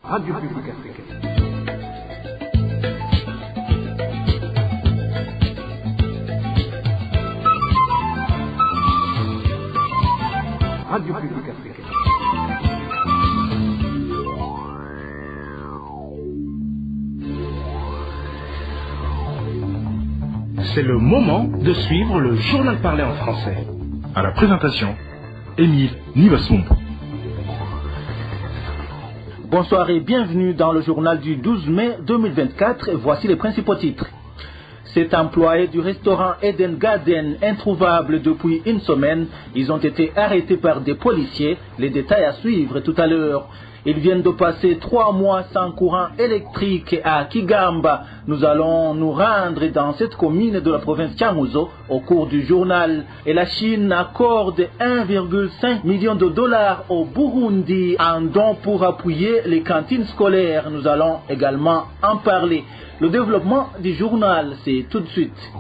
Radio Publique Africaine. Radio Publique Africaine. C'est le moment de suivre le journal parlé en français. À la présentation, Émile Nivassoum. Bonsoir et bienvenue dans le journal du 12 mai 2024. Voici les principaux titres. Cet employé du restaurant Eden Garden, introuvable depuis une semaine, ils ont été arrêtés par des policiers. Les détails à suivre tout à l'heure. Ils viennent de passer 3 mois sans courant électrique à Kigamba. Nous allons nous rendre dans cette commune de la province Changuzo au cours du journal. Et la Chine accorde 1,5 million de dollars au Burundi en don pour appuyer les cantines scolaires. Nous allons également en parler. Le développement du journal, c'est tout de suite.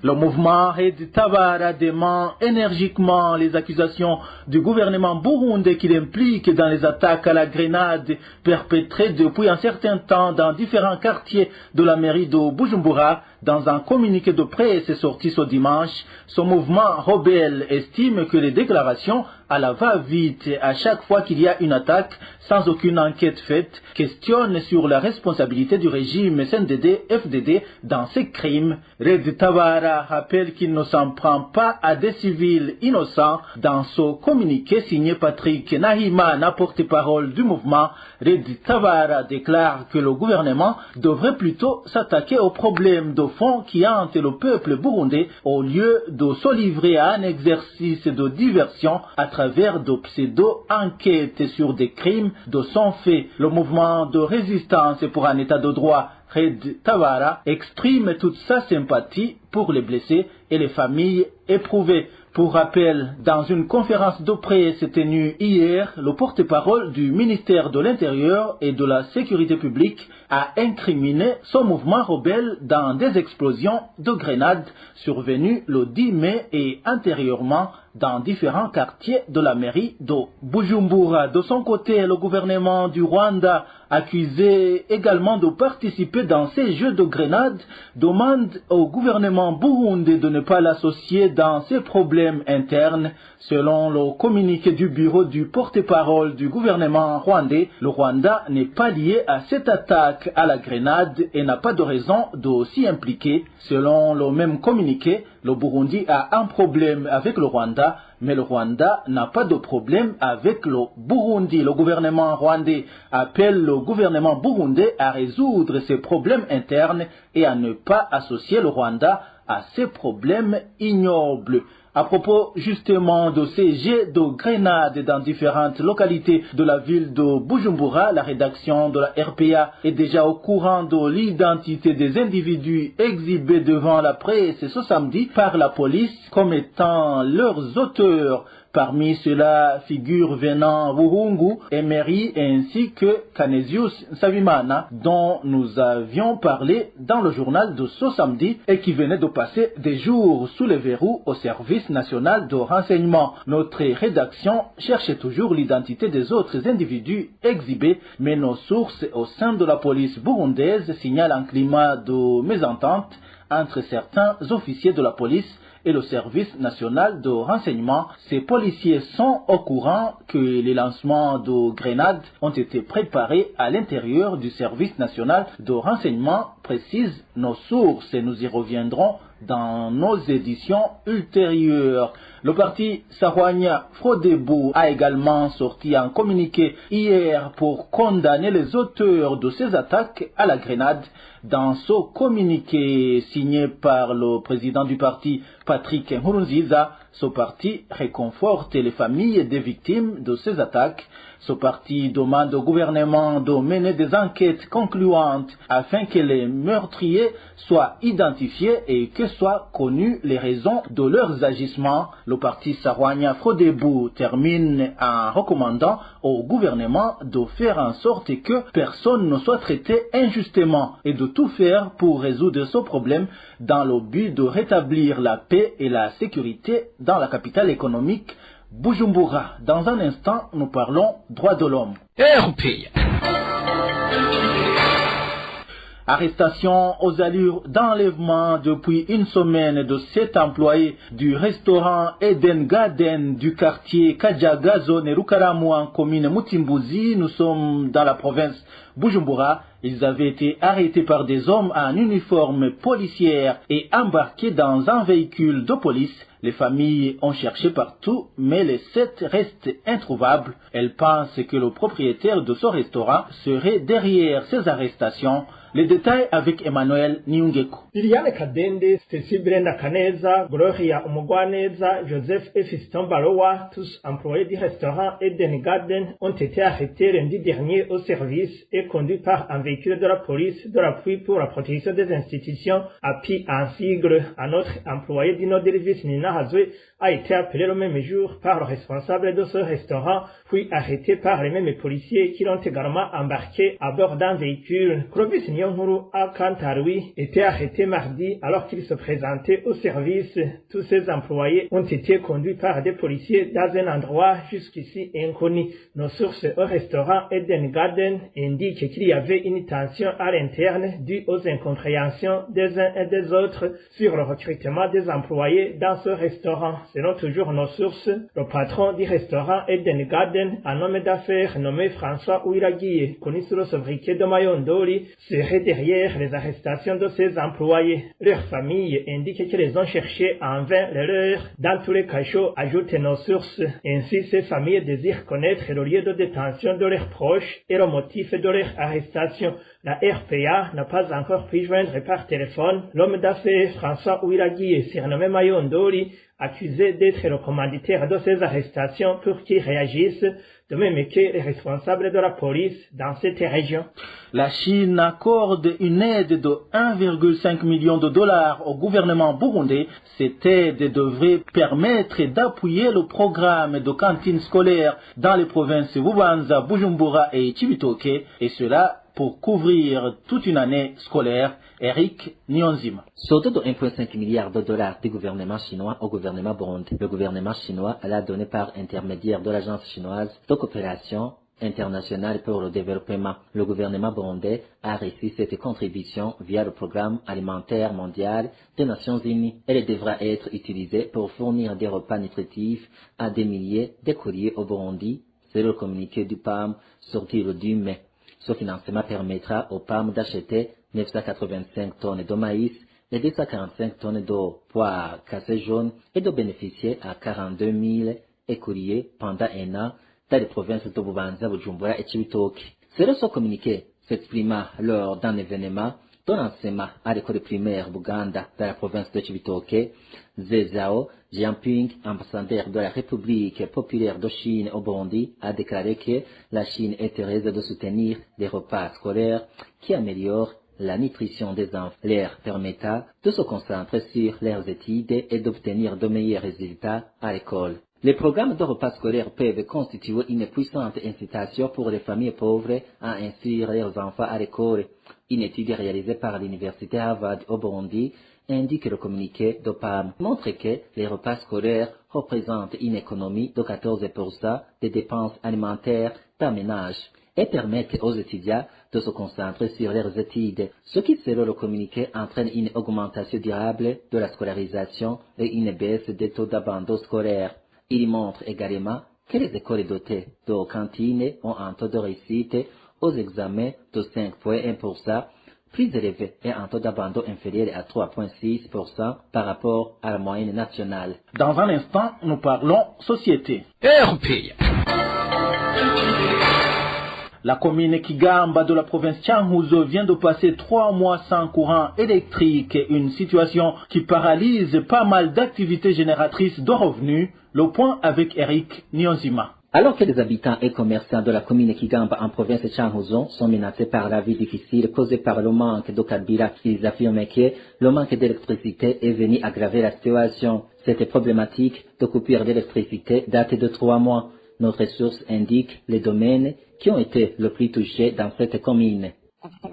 Le mouvement Red Tabara dément énergiquement les accusations du gouvernement burundais qui l'implique dans les attaques à la grenade perpétrées depuis un certain temps dans différents quartiers de la mairie de Bujumbura. Dans un communiqué de presse sorti ce dimanche, ce mouvement rebelle estime que les déclarations à la va-vite à chaque fois qu'il y a une attaque sans aucune enquête faite questionnent sur la responsabilité du régime CNDD-FDD dans ces crimes. Red Tabara rappelle qu'il ne s'en prend pas à des civils innocents. Dans ce communiqué signé Patrick Nahimana, porte-parole du mouvement, Red Tabara déclare que le gouvernement devrait plutôt s'attaquer aux problèmes de fond qui hantent le peuple burundais au lieu de se livrer à un exercice de diversion à travers de pseudo-enquêtes sur des crimes de son fait. Le mouvement de résistance pour un état de droit Red Tabara exprime toute sa sympathie pour les blessés et les familles éprouvées. Pour rappel, dans une conférence de presse tenue hier, le porte-parole du ministère de l'Intérieur et de la Sécurité publique a incriminé son mouvement rebelle dans des explosions de grenades survenues le 10 mai et antérieurement dans différents quartiers de la mairie de Bujumbura. De son côté, le gouvernement du Rwanda, accusé également de participer dans ces jeux de grenades, demande au gouvernement burundais de ne pas l'associer dans ces problèmes internes. Selon le communiqué du bureau du porte-parole du gouvernement rwandais, le Rwanda n'est pas lié à cette attaque à la grenade et n'a pas de raison de s'y impliquer. Selon le même communiqué, le Burundi a un problème avec le Rwanda, mais le Rwanda n'a pas de problème avec le Burundi. Le gouvernement rwandais appelle le gouvernement burundais à résoudre ses problèmes internes et à ne pas associer le Rwanda à ces problèmes ignobles. À propos justement de ces jets de grenades dans différentes localités de la ville de Bujumbura, la rédaction de la RPA est déjà au courant de l'identité des individus exhibés devant la presse ce samedi par la police comme étant leurs auteurs. Parmi ceux-là figurent Venant Buhungu, Emery ainsi que Canesius Savimana, dont nous avions parlé dans le journal de ce samedi et qui venait de passer des jours sous les verrous au service national de renseignement. Notre rédaction cherchait toujours l'identité des autres individus exhibés, mais nos sources au sein de la police burundaise signalent un climat de mésentente entre certains officiers de la police et le service national de renseignement. Ces policiers sont au courant que les lancements de grenades ont été préparés à l'intérieur du service national de renseignement, précisent nos sources, et nous y reviendrons dans nos éditions ultérieures. Le parti Sahwanya Frodebu a également sorti un communiqué hier pour condamner les auteurs de ces attaques à la grenade. Dans ce communiqué signé par le président du parti Patrick Nkurunziza, ce parti réconforte les familles des victimes de ces attaques. Ce parti demande au gouvernement de mener des enquêtes concluantes afin que les meurtriers soient identifiés et que soient connues les raisons de leurs agissements. Le parti Sahwanya Frodebu termine en recommandant au gouvernement de faire en sorte que personne ne soit traité injustement et de tout faire pour résoudre ce problème dans le but de rétablir la paix et la sécurité dans la capitale économique Bujumbura. Dans un instant, nous parlons droits de l'homme. RPI. Arrestation aux allures d'enlèvement depuis une semaine de 7 employés du restaurant Eden Garden du quartier Kajaga, zone Rukaramu en commune Mutimbuzi. Nous sommes dans la province Bujumbura. Ils avaient été arrêtés par des hommes en uniforme policière et embarqués dans un véhicule de police. Les familles ont cherché partout, mais les 7 restent introuvables. Elles pensent que le propriétaire de ce restaurant serait derrière ces arrestations. Les détails avec Emmanuel Niungeko. Liliane Kadende, Stacy Brenda Kaneza, Gloria Umugwaneza, Joseph et Fiston Balowa, tous employés du restaurant Eden Garden, ont été arrêtés lundi dernier au service et conduits par un véhicule de la police de l'appui pour la protection des institutions, API en sigle. Un autre employé du Nord Delvis Nina Hazwe a été appelé le même jour par le responsable de ce restaurant, puis arrêté par les mêmes policiers qui l'ont également embarqué à bord d'un véhicule. Clovis Nyonguru Akantarui était arrêté mardi alors qu'il se présentait au service. Tous ces employés ont été conduits par des policiers dans un endroit jusqu'ici inconnu. Nos sources au restaurant Eden Garden indiquent qu'il y avait une tension à l'interne due aux incompréhensions des uns et des autres sur le recrutement des employés dans ce restaurant. Selon toujours nos sources, le patron du restaurant Eden Garden, un homme d'affaires nommé François Ouiraguié, connu sous le sobriquet de Mayondoli, serait derrière les arrestations de ses employés. Leur famille indique qu'ils ont cherché en vain les leurs dans tous les cachots, ajoutent nos sources. Ainsi, ces familles désirent connaître le lieu de détention de leurs proches et le motif de leur arrestation. La RPA n'a pas encore pu joindre par téléphone l'homme d'affaires François Ouiraguié, surnommé Mayondoli, accusé d'être le commanditaire de ces arrestations pour qu'ils réagissent, de même que les responsables de la police dans cette région. La Chine accorde une aide de 1,5 million de dollars au gouvernement burundais. Cette aide devrait permettre d'appuyer le programme de cantine scolaire dans les provinces Bubanza, Bujumbura et Cibitoke, et cela pour couvrir toute une année scolaire. Eric Nyonzima. Surtout de 1,5 milliard de dollars du gouvernement chinois au gouvernement burundais. Le gouvernement chinois l'a donné par intermédiaire de l'agence chinoise de coopération internationale pour le développement. Le gouvernement burundais a reçu cette contribution via le programme alimentaire mondial des Nations Unies. Elle devra être utilisée pour fournir des repas nutritifs à des milliers de courriers au Burundi. C'est le communiqué du PAM sorti le 10 mai. Ce financement permettra au PAM d'acheter 985 tonnes de maïs et 245 tonnes de pois cassés jaunes et de bénéficier à 42 000 écoliers pendant un an dans les provinces de Bubanza, Bujumbura et Cibitoke. Selon ce communiqué s'exprima lors d'un événement de l'enseignement à l'école primaire Buganda dans la province de Cibitoke, Zezao Jianping, ambassadeur de la République populaire de Chine au Burundi, a déclaré que la Chine est heureuse de soutenir les repas scolaires qui améliorent la nutrition des enfants, leur permettant de se concentrer sur leurs études et d'obtenir de meilleurs résultats à l'école. Les programmes de repas scolaires peuvent constituer une puissante incitation pour les familles pauvres à inscrire leurs enfants à l'école. Une étude réalisée par l'université Harvard au Burundi indique le communiqué de PAM montre que les repas scolaires représentent une économie de 14% des dépenses alimentaires d'un ménage et permettent aux étudiants de se concentrer sur leurs études, ce qui, selon le communiqué, entraîne une augmentation durable de la scolarisation et une baisse des taux d'abandon scolaire. Il montre également que les écoles dotées de cantines ont un taux de réussite aux examens de 5,1%, plus élevé et un taux d'abandon inférieur à 3,6% par rapport à la moyenne nationale. Dans un instant, nous parlons société. RPI. La commune Kigamba de la province Changuzo vient de passer 3 mois sans courant électrique, une situation qui paralyse pas mal d'activités génératrices de revenus. Le point avec Eric Nyonzima. Alors que les habitants et commerçants de la commune Kigamba en province de Changuzo sont menacés par la vie difficile causée par le manque de carburant, ils affirment que le manque d'électricité est venu aggraver la situation. Cette problématique de coupure d'électricité date de 3 mois. Notre source indique les domaines qui ont été le plus touchés dans cette commune. Cette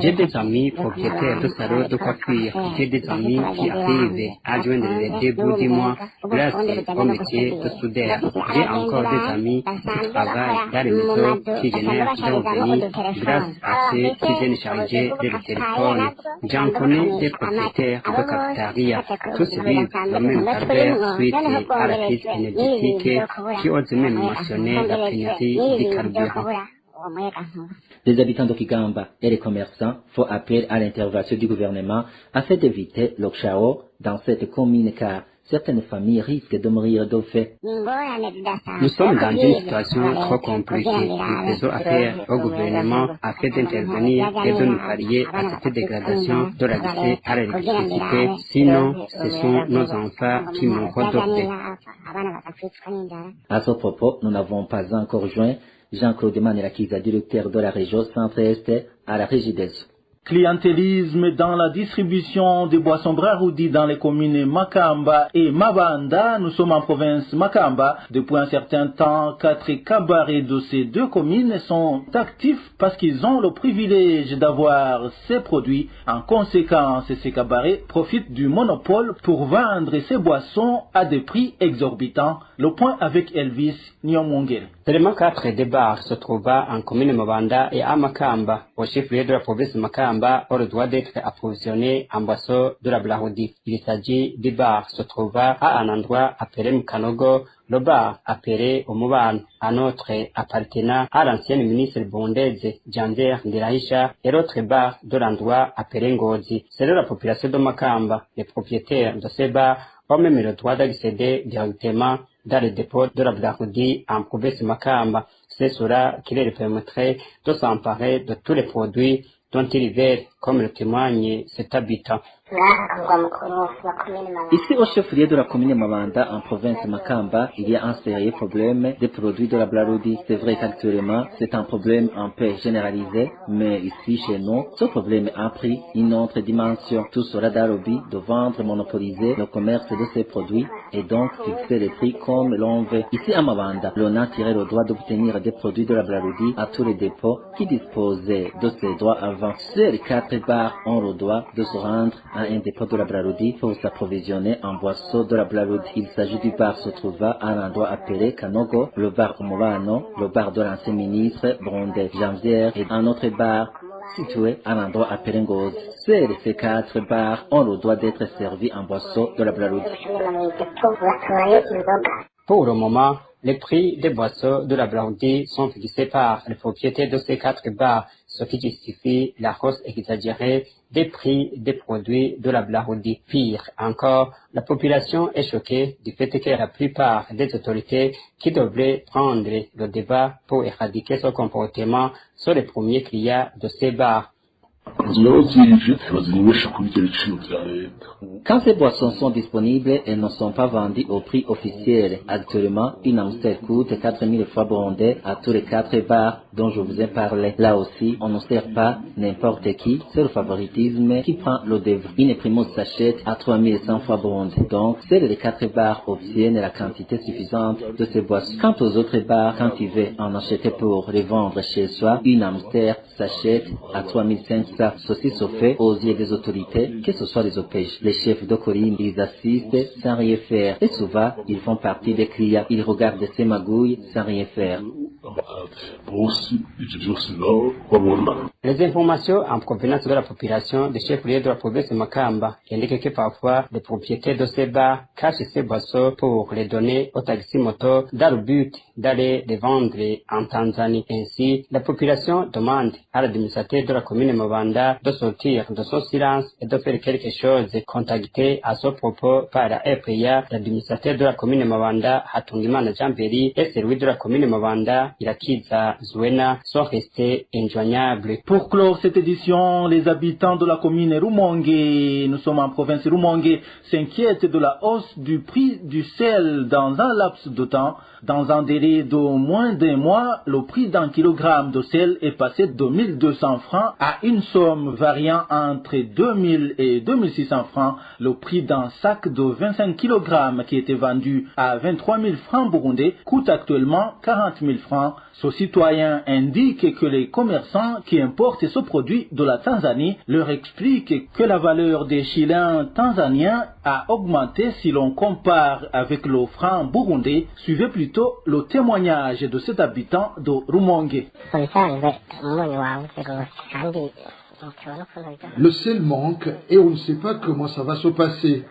J'ai des amis propriétaires de salons de coiffure. J'ai des amis qui arrivent à joindre les deux bouts du mois grâce au métier de soudeur. J'ai encore des amis qui travaillent dans les maisons qui génèrent des revenus grâce à ceux qui viennent charger de téléphone. J'en connais des propriétaires de cafétéria. Tous vivent le même calvaire suite à la crise énergétique qui ose même mentionner la pénurie du carburant. Les habitants de Kigamba et les commerçants font appel à l'intervention du gouvernement afin d'éviter le chaos dans cette commune car certaines familles risquent de mourir de faim. Nous sommes dans une situation trop compliquée. Nous faisons appel au gouvernement afin d'intervenir et de nous pallier à cette dégradation de l'accès à l'électricité. Sinon, ce sont nos enfants qui mourront de faim. À ce propos, nous n'avons pas encore joint Jean-Claude Manirakiza, directeur de la région Centre-Est à la Régides. Clientélisme dans la distribution des boissons Braroudi dans les communes Makamba et Mabanda. Nous sommes en province Makamba. Depuis un certain temps, 4 cabarets de ces deux communes sont actifs parce qu'ils ont le privilège d'avoir ces produits. En conséquence, ces cabarets profitent du monopole pour vendre ces boissons à des prix exorbitants. Le point avec Elvis Nyomongel. Seulement 4 des bars se trouvent en commune Mabanda et à Makamba. Au chef-lieu de la province Makamba, on doit d'être approvisionné en boissons de la Braroudi. Il s'agit des bars se trouvent à un endroit appelé Mkanogo, le bar appelé Omuban, un autre appartenant à l'ancienne ministre bondaise Jander Ndirahisha et l'autre bar de l'endroit appelé Ngozi. Selon la population de Makamba, les propriétaires de ces bars ont même le droit d'accéder directement dans le dépôt de la Braroudi en province Makamba. C'est cela qui leur permettrait de s'emparer de tous les produits dont ils veulent, comme le témoigne cet habitant. Ici, au chef-lieu de la commune Mabanda, en province Makamba, il y a un sérieux problème des produits de la Braroudi. C'est vrai qu'actuellement, c'est un problème un peu généralisé, mais ici, chez nous, ce problème a pris une autre dimension. Tout sera dans le but de vendre, monopoliser le commerce de ces produits et donc fixer les prix comme l'on veut. Ici, à Mabanda, l'on a tiré le droit d'obtenir des produits de la Braroudi à tous les dépôts qui disposaient de ces droits avant. Seuls 4 bars ont le droit de se rendre à un dépôt de la Braroudi pour s'approvisionner en boissons de la Braroudi. Il s'agit du bar se trouvant à un endroit appelé Kanogo, le bar Omobano, le bar de l'ancien ministre Bronde Janvier et un autre bar situé à un endroit appelé Ngozi. Seuls ces 4 bars ont le droit d'être servis en boissons de la Braroudi. Pour le moment, les prix des boissons de la Braroudi sont fixés par les propriétaires de ces 4 bars, ce qui justifie la hausse exagérée des prix des produits de la Braroudi. Pire encore, la population est choquée du fait que la plupart des autorités qui devraient prendre le débat pour éradiquer ce comportement sont les premiers clients de ces bars. Quand ces boissons sont disponibles, elles ne sont pas vendues au prix officiel. Actuellement, une Amstel coûte 4000 francs burundais à tous les 4 bars dont je vous ai parlé. Là aussi, on ne sert pas n'importe qui, c'est le favoritisme qui prend le devant. Une primo s'achète à 3100 francs burundais. Donc, seuls les 4 bars obtiennent la quantité suffisante de ces boissons. Quant aux autres bars, quand ils veulent en acheter pour les vendre chez soi, une Amstel s'achète à 3500. Ceci se fait aux yeux des autorités, que ce soit les OPJ. Les chefs de colline, ils assistent sans rien faire. Et souvent, ils font partie des clients. Ils regardent ces magouilles sans rien faire. Les informations en provenance de la population des chefs-lieux de la province de Makamba indiquent que parfois les propriétaires de ces bars cachent ces boissons pour les donner aux taxis-motos dans le but d'aller les vendre en Tanzanie. Ainsi, la population demande à l'administrateur de la commune Mabanda de sortir de son silence et de faire quelque chose. Contacté à ce propos par la RPA, l'administrateur de la commune Mabanda, Hatungimana Jean-Béry, et celui de la commune Mabanda, Irakiza Zwena, sont restés injoignables. Pour clore cette édition, les habitants de la commune Rumonge, nous sommes en province Rumonge, s'inquiètent de la hausse du prix du sel dans un laps de temps. Dans un délai de moins d'un mois, le prix d'un kilogramme de sel est passé de 1200 francs à une somme variant entre 2000 et 2600 francs. Le prix d'un sac de 25 kg qui était vendu à 23 000 francs burundais coûte actuellement 40 000 francs. francs. Ce citoyen indique que les commerçants qui importent ce produit de la Tanzanie leur expliquent que la valeur des shillings tanzaniens a augmenté si l'on compare avec le franc burundais. Suivez plutôt le témoignage de cet habitant de Rumonge. Le sel manque et on ne sait pas comment ça va se passer.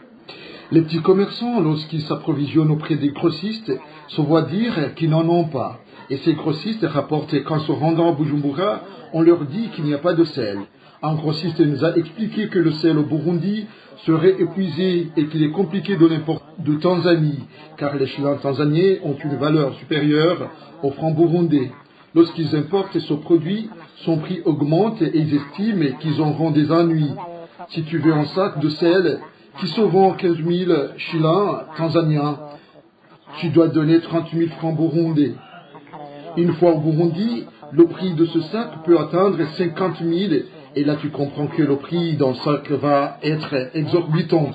Les petits commerçants, lorsqu'ils s'approvisionnent auprès des grossistes, se voient dire qu'ils n'en ont pas. Et ces grossistes rapportent qu'en se rendant à Bujumbura, on leur dit qu'il n'y a pas de sel. Un grossiste nous a expliqué que le sel au Burundi serait épuisé et qu'il est compliqué de l'importer de Tanzanie, car les shillings tanzaniens ont une valeur supérieure au franc burundais. Lorsqu'ils importent ce produit, son prix augmente et ils estiment qu'ils auront des ennuis. Si tu veux un sac de sel qui se vend 15 000 shillings tanzaniens, tu dois donner 30 000 francs burundais. Une fois au Burundi, le prix de ce sac peut atteindre 50 000 et là tu comprends que le prix d'un sac va être exorbitant.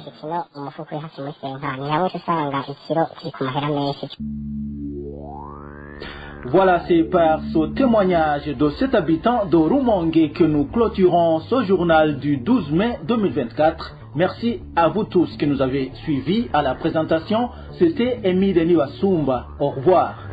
Voilà, c'est par ce témoignage de cet habitant de Rumonge que nous clôturons ce journal du 12 mai 2024. Merci à vous tous qui nous avez suivis à la présentation. C'était Émile Niwasumba. Au revoir.